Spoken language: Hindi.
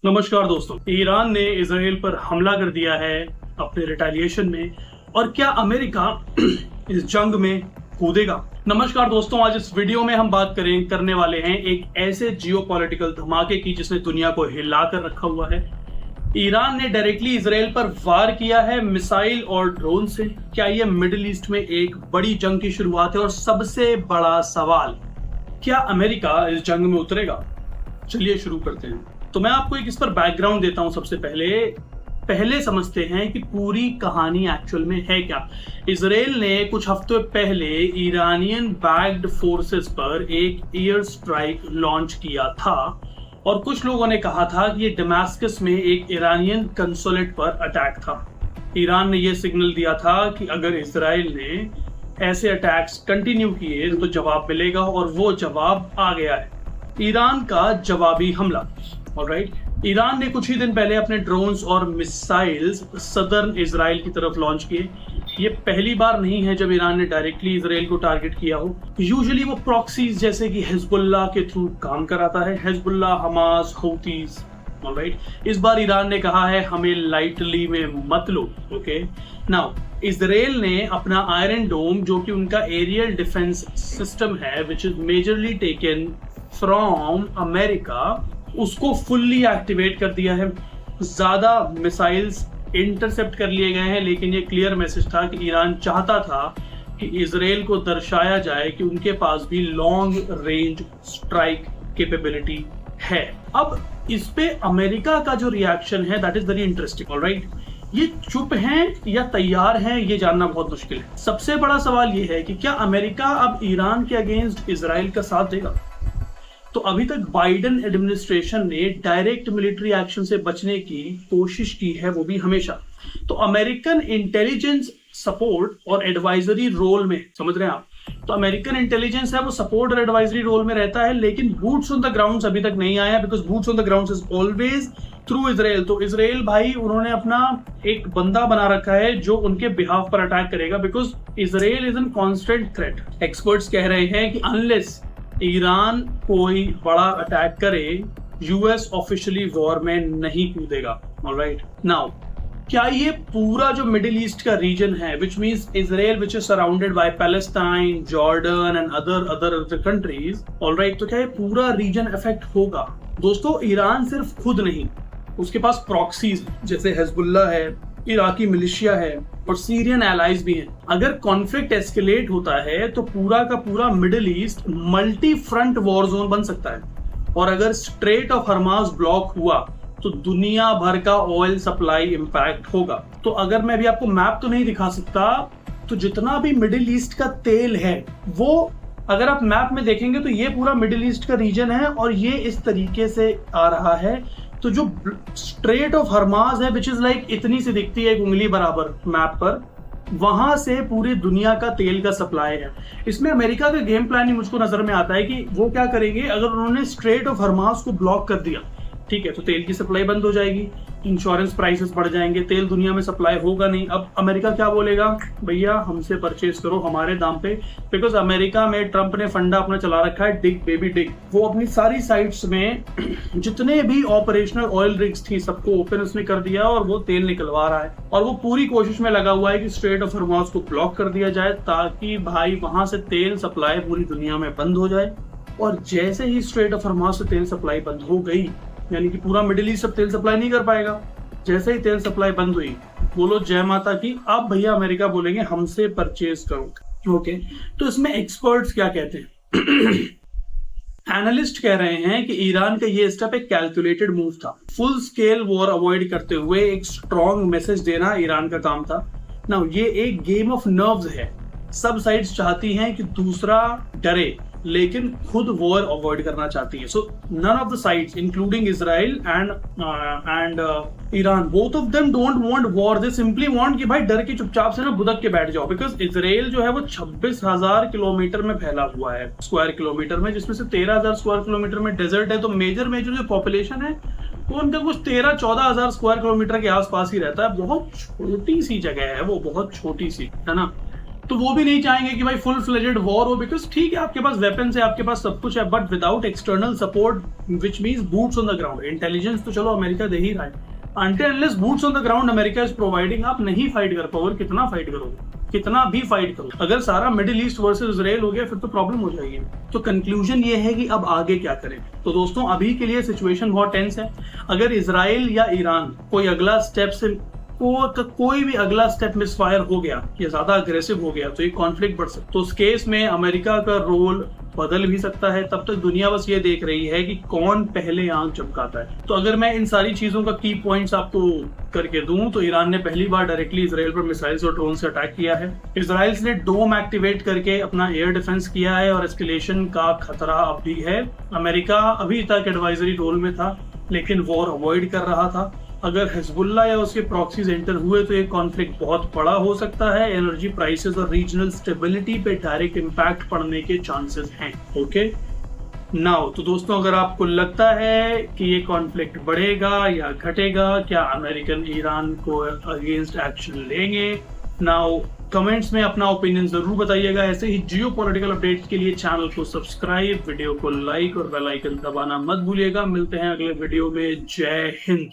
नमस्कार दोस्तों। ईरान ने इसराइल पर हमला कर दिया है अपने रिटेलिएशन में। और क्या अमेरिका इस जंग में कूदेगा? नमस्कार दोस्तों, आज इस वीडियो में हम बात करने वाले हैं एक ऐसे जियोपॉलिटिकल धमाके की जिसने दुनिया को हिला कर रखा हुआ है। ईरान ने डायरेक्टली इसराइल पर वार किया है मिसाइल और ड्रोन से। क्या यह मिडिल ईस्ट में एक बड़ी जंग की शुरुआत है? और सबसे बड़ा सवाल, क्या अमेरिका इस जंग में उतरेगा? चलिए शुरू करते हैं। तो मैं आपको एक इस पर बैकग्राउंड देता हूं। सबसे पहले समझते हैं कि पूरी कहानी एक्चुअल में है क्या। इसराइल ने कुछ हफ्ते पहले ईरानियन बैक्ड फोर्सेस पर एक एयर स्ट्राइक लॉन्च किया था और कुछ लोगों ने कहा था कि ये दमास्कस में एक ईरानियन कंसुलेट पर अटैक था। ईरान ने यह सिग्नल दिया था कि अगर इसराइल ने ऐसे अटैक्स कंटिन्यू किए तो जवाब मिलेगा, और वो जवाब आ गया है, ईरान का जवाबी हमला। ऑलराइट, ईरान ने कुछ ही दिन पहले अपने ड्रोन्स और मिसाइल्स सदर्न इजराइल की तरफ लॉन्च किए। ये पहली बार नहीं है जब ईरान ने डायरेक्टली इजराइल को टारगेट किया हो। यूजुअली वो प्रॉक्सीज जैसे कि हिजबुल्लाह के थ्रू काम कराता है, हिजबुल्लाह, हमास, हूतीज। ऑलराइट, इस बार ईरान ने कहा है हमें लाइटली में मत लो। ओके, नाउ इजराइल ने अपना आयरन डोम, जो कि उनका एरियल डिफेंस सिस्टम है, which is majorly taken from America, उसको फुल्ली एक्टिवेट कर दिया है। ज्यादा मिसाइल्स इंटरसेप्ट कर लिए गए हैं, लेकिन ये क्लियर मैसेज था कि ईरान चाहता था कि इजराइल को दर्शाया जाए कि उनके पास भी लॉन्ग रेंज स्ट्राइक कैपेबिलिटी है। अब इस पे अमेरिका का जो रिएक्शन है that is very interesting. Alright, ये चुप हैं या तैयार हैं ये जानना बहुत मुश्किल है। सबसे बड़ा सवाल ये है कि क्या अमेरिका अब ईरान के अगेंस्ट इजराइल का साथ देगा? तो अभी तक बाइडेन एडमिनिस्ट्रेशन ने डायरेक्ट मिलिट्री एक्शन से बचने की कोशिश की है, वो भी हमेशा। तो अमेरिकन इंटेलिजेंस सपोर्ट और एडवाइजरी रोल में, समझ रहे हैं आप, तो अमेरिकन इंटेलिजेंस है वो सपोर्ट और एडवाइजरी रोल में रहता है, लेकिन बूट्स ऑन द ग्राउंड अभी तक नहीं आया, because boots on the ground is always through Israel. तो इजराइल भाई, उन्होंने अपना एक बंदा बना रखा है जो उनके बिहाफ पर अटैक करेगा, because Israel is an constant threat. Experts कह रहे हैं कि अनलेस ईरान कोई बड़ा अटैक करे, यूएस ऑफिशियली वॉर में नहीं कूदेगा। ऑलराइट, नाउ क्या ये पूरा जो मिडिल ईस्ट का रीजन है, which means Israel which is surrounded by Palestine, Jordan and other countries, alright, तो क्या ये पूरा रीजन अफेक्ट होगा? दोस्तों, ईरान सिर्फ खुद नहीं, उसके पास प्रॉक्सीज जैसे हिजबुल्लाह है, इराकी मिलिशिया है और सीरियन एलाइज भी हैं। अगर कॉन्फ्लिक्ट एस्केलेट होता है तो पूरा का पूरा middle east multi front war zone बन सकता है। और अगर स्ट्रेट ऑफ हरमास ब्लॉक हुआ तो दुनिया भर का ऑयल सप्लाई इंपैक्ट होगा। तो अगर मैं भी आपको मैप तो नहीं दिखा सकता, तो जितना भी मिडिल ईस्ट का तेल है वो अगर आप मैप में देखेंगे तो ये पूरा मिडिल ईस्ट का रीजन है और ये इस तरीके से आ रहा है। तो जो स्ट्रेट ऑफ हरमाज है, विच इज लाइक इतनी सी दिखती है, एक उंगली बराबर मैप पर, वहां से पूरी दुनिया का तेल का सप्लाई है। इसमें अमेरिका का गेम प्लान ही मुझको नजर में आता है कि वो क्या करेंगे, अगर उन्होंने स्ट्रेट ऑफ हरमाज को ब्लॉक कर दिया, ठीक है, तो तेल की सप्लाई बंद हो जाएगी, इंश्योरेंस प्राइसेस बढ़ जाएंगे, तेल दुनिया में सप्लाई होगा नहीं। अब अमेरिका क्या बोलेगा, भैया हमसे परचेज करो हमारे दाम पे, बिकॉज अमेरिका में ट्रंप ने फंडा अपना चला रखा है, डिग बेबी डिग। वो अपनी सारी साइट्स में जितने भी ऑपरेशनल ऑयल रिग्स थी सबको ओपन उसने कर दिया और वो तेल निकलवा रहा है। और वो पूरी कोशिश में लगा हुआ है कि स्ट्रेट ऑफ हॉर्मुज को ब्लॉक कर दिया जाए ताकि भाई वहां से तेल सप्लाई पूरी दुनिया में बंद हो जाए। और जैसे ही स्ट्रेट ऑफ हॉर्मुज से तेल सप्लाई बंद हो गई, यानी कि पूरा मिडिल ईस्ट अब तेल सप्लाई नहीं कर पाएगा। जैसे ही तेल सप्लाई बंद हुई, बोलो जय माता की, अब भैया अमेरिका बोलेंगे हमसे परचेज करो। ओके, तो इसमें एक्सपर्ट्स क्या कहते हैं? एनालिस्ट कह रहे हैं कि ईरान का ये स्टेप एक कैलकुलेटेड मूव था। फुल स्केल वॉर अवॉइड करते हुए एक स्ट्रॉन्ग मैसेज देना ईरान का काम था। नाउ ये एक गेम ऑफ नर्व्स है। सब साइड्स चाहती हैं कि दूसरा डरे, लेकिन खुद वॉर अवॉइड करना चाहती है। So none of the sides including Israel and Iran, both of them don't want war, they simply want कि भाई डर के चुपचाप से ना बुदक के बैठ जाओ। बिकॉज इजराइल जो है वो 26,000 किलोमीटर में फैला हुआ है, स्क्वायर किलोमीटर में, जिसमें से 13,000 स्क्वायर किलोमीटर में डेजर्ट है। तो मेजर जो पॉपुलेशन है वो उनका कुछ 13-14,000 स्क्वायर किलोमीटर के आसपास ही रहता है। बहुत छोटी सी जगह है वो, बहुत छोटी सी, है ना। तो वो भी नहीं चाहेंगे कि भाई फुल फ्लेजेड वॉर हो, बिकॉज ठीक है आपके पास वेपन्स है, आपके पास सब कुछ है, but without external support which means boots on the ground. Intelligence तो चलो अमेरिका दे ही रहा है, until unless boots on the ground America is providing, आप नहीं फाइट कर पाओगे। कितना फाइट करोगे, कितना भी फाइट करो, अगर सारा मिडिल ईस्ट वर्सेस इजराइल हो गया फिर तो प्रॉब्लम हो जाएगी। तो कंक्लूजन ये है कि अब आगे क्या करें। तो दोस्तों अभी के लिए सिचुएशन बहुत टेंस है। अगर इजराइल या ईरान कोई अगला स्टेप से कोई भी अगला स्टेप मिसफायर हो गया या ज्यादा अग्रेसिव हो गया तो ये कॉन्फ्लिक्ट बढ़ सकता है। तो उस केस में अमेरिका का रोल बदल भी सकता है। तब तक दुनिया बस ये देख रही है कि कौन पहले आंख चमकाता है। तो अगर मैं इन सारी चीजों का की पॉइंट्स आपको करके दूं तो ईरान ने पहली बार डायरेक्टली इजराइल पर मिसाइल्स और ड्रोन से अटैक किया है। इजराइल ने डोम एक्टिवेट करके अपना एयर डिफेंस किया है और एस्केलेशन का खतरा अब भी है। अमेरिका अभी तक एडवाइजरी रोल में था लेकिन वॉर अवॉइड कर रहा था। अगर हिजबुल्ला या उसके प्रॉक्सीज एंटर हुए तो ये कॉन्फ्लिक्ट बहुत बड़ा हो सकता है। एनर्जी प्राइसेस और रीजनल स्टेबिलिटी पे डायरेक्ट इम्पैक्ट पड़ने के चांसेस हैं। ओके नाउ तो दोस्तों अगर आपको लगता है कि ये कॉन्फ्लिक्ट बढ़ेगा या घटेगा, क्या अमेरिकन ईरान को अगेंस्ट एक्शन लेंगे, नाउ कमेंट्स में अपना ओपिनियन जरूर बताइएगा। ऐसे ही जियो पॉलिटिकल अपडेट्स के लिए चैनल को सब्सक्राइब, वीडियो को लाइक और बेल आइकन दबाना मत भूलिएगा। मिलते हैं अगले वीडियो में। जय हिंद।